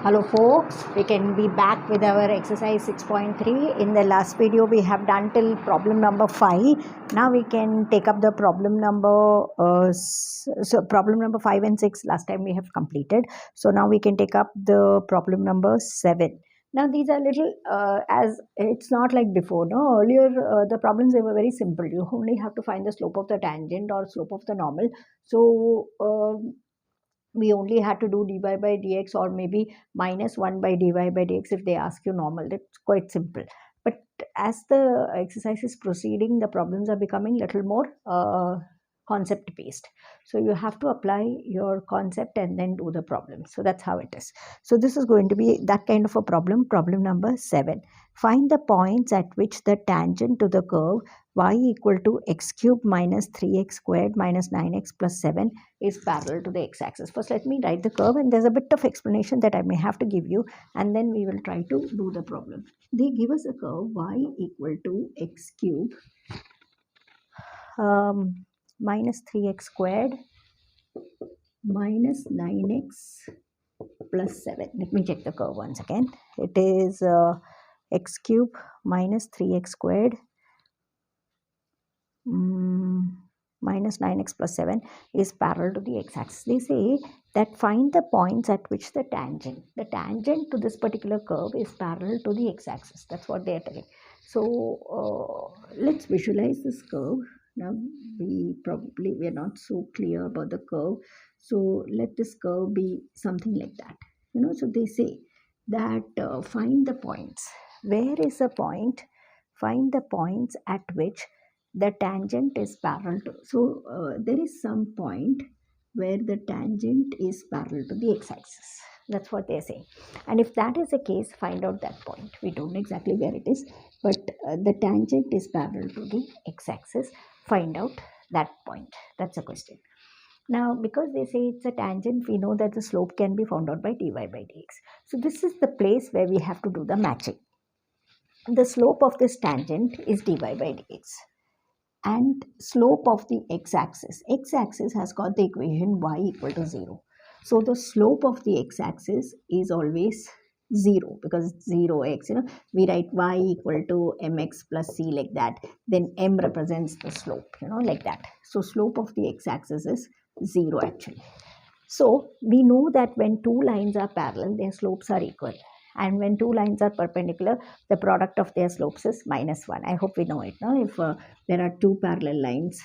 Hello folks, we can be back with our exercise 6.3. In the last video we have done till problem number 5. Now we can take up the problem number problem number 5 and 6 last time we have completed. So now we can take up the problem number 7. Now these are little as it's not like before. No, earlier the problems, they were very simple. You only have to find the slope of the tangent or slope of the normal. So we only had to do dy by dx or maybe minus 1 by dy by dx if they ask you normal. That's quite simple. But as the exercise is proceeding, the problems are becoming little more concept based. So you have to apply your concept and then do the problem. So that's how it is. So this is going to be that kind of a problem. Problem number 7. Find the points at which the tangent to the curve y equal to x cubed minus 3x squared minus 9x plus 7 is parallel to the x-axis. First, let me write the curve, and there's a bit of explanation that I may have to give you, and then we will try to do the problem. They give us a curve y equal to x cubed minus 3x squared minus 9x plus 7. Let me check the curve once again. It is x cubed minus 3x squared minus 9x plus 7 is parallel to the x-axis. They say that find the points at which the tangent to this particular curve is parallel to the x-axis. That's what they are telling. So let's visualize this curve. Now we are not so clear about the curve, so let this curve be something like that. So they say that find the points. Where is a point? Find the points at which the tangent is parallel to. So there is some point where the tangent is parallel to the x-axis. That's what they're saying. And if that is the case, find out that point. We don't know exactly where it is, but the tangent is parallel to the x-axis. Find out that point. That's a question. Now, because they say it's a tangent, we know that the slope can be found out by dy by dx. So this is the place where we have to do the matching. The slope of this tangent is dy by dx. And slope of the x-axis has got the equation y equal to 0. So the slope of the x-axis is always 0 because it's 0x. We write y equal to mx plus c like that. Then m represents the slope, like that. So slope of the x-axis is 0 actually. So we know that when two lines are parallel, their slopes are equal. And when two lines are perpendicular, the product of their slopes is minus 1. I hope we know it now. If there are two parallel lines,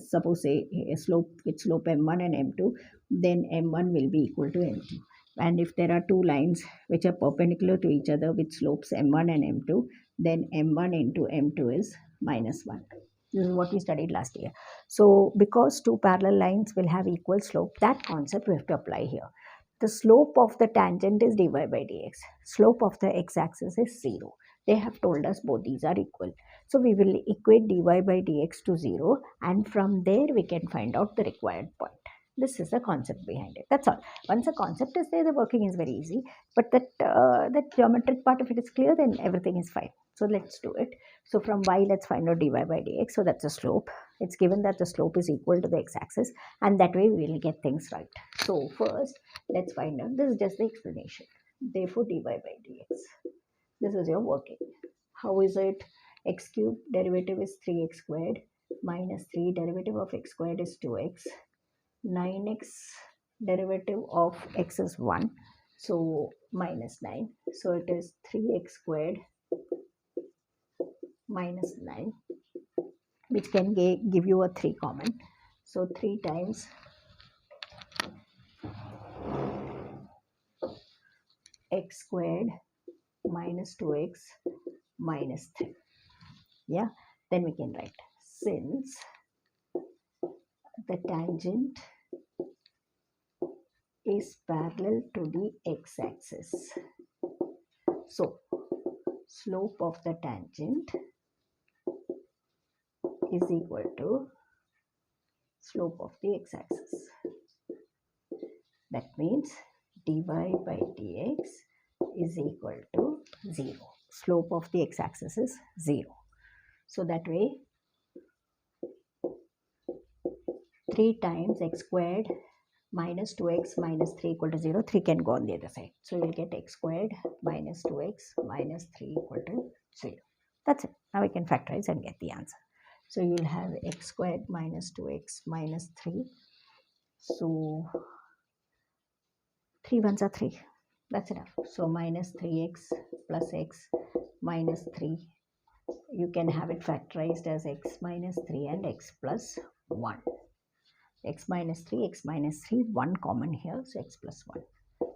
suppose say a slope with slope m1 and m2, then m1 will be equal to m2. And if there are two lines which are perpendicular to each other with slopes m1 and m2, then m1 into m2 is minus 1. This is what we studied last year. So because two parallel lines will have equal slope, that concept we have to apply here. The slope of the tangent is dy by dx. Slope of the x-axis is 0. They have told us both these are equal. So we will equate dy by dx to 0, and from there we can find out the required point. This is the concept behind it. That's all. Once the concept is there, the working is very easy. But that geometric part, if it is clear, then everything is fine. So let's do it. So from y, let's find out dy by dx. So that's the slope. It's given that the slope is equal to the x-axis, and that way we will get things right. So first, let's find out. This is just the explanation. Therefore, dy by dx. This is your working. How is it? X cubed derivative is 3x squared minus 3 derivative of x squared is 2x. 9x derivative of x is 1. So minus 9. So it is 3x squared minus 9, which can give you a 3 common. So 3 times x squared minus 2x minus 3. Yeah, then we can write, since the tangent is parallel to the x-axis, so slope of the tangent is equal to slope of the x-axis. That means dy by dx is equal to 0. Slope of the x-axis is 0. So that way 3 times x squared minus 2x minus 3 equal to 0. 3 can go on the other side. So we'll get x squared minus 2x minus 3 equal to 0. That's it. Now we can factorize and get the answer. So you'll have x squared minus 2x minus 3. So 3 ones are 3. That's enough. So minus 3x plus x minus 3. You can have it factorized as x minus 3 and x plus 1. X minus 3, x minus 3, 1 common here, so x plus 1.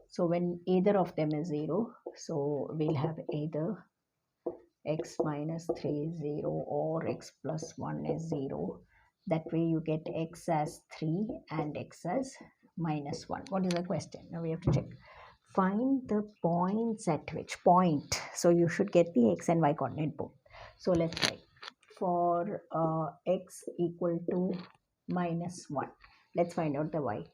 So when either of them is 0, so we'll have either x minus 3 is 0 or x plus 1 is 0. That way you get x as 3 and x as minus 1. What is the question? Now we have to check. Find the points at which point. So you should get the x and y coordinate both. So let's try. For x equal to minus 1. Let's find out the y.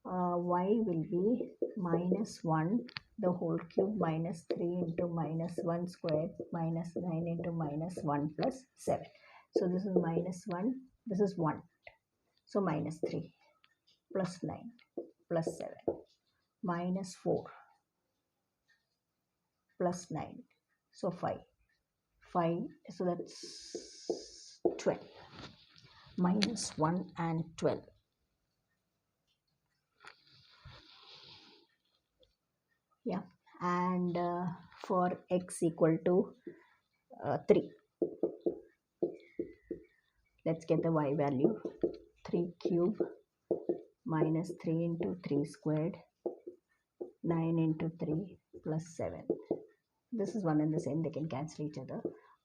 Y will be minus 1 the whole cube minus 3 into minus 1 squared minus 9 into minus 1 plus 7. So this is minus 1, this is 1. So minus 3 plus 9 plus 7 minus 4 plus 9. So 5. 5, so that's 12. Minus 1 and 12. Yeah, and for x equal to 3, let's get the y value. 3 cube minus 3 into 3 squared 9 into 3 plus 7. This is one and the same, they can cancel each other.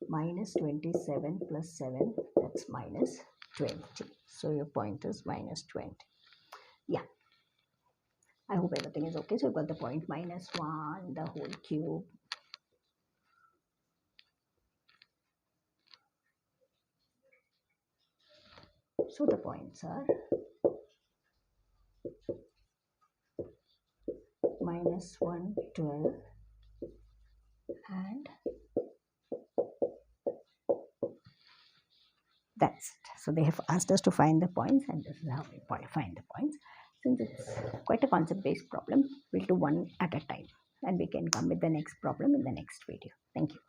Minus 27 plus 7, that's minus 20. So your point is minus 20. Yeah, I hope everything is okay. So you've got the point minus 1 the whole cube. So the points are minus 1, 12 and that's it. So they have asked us to find the points and this is how we find the points. Since it's quite a concept based problem, we'll do one at a time and we can come with the next problem in the next video. Thank you.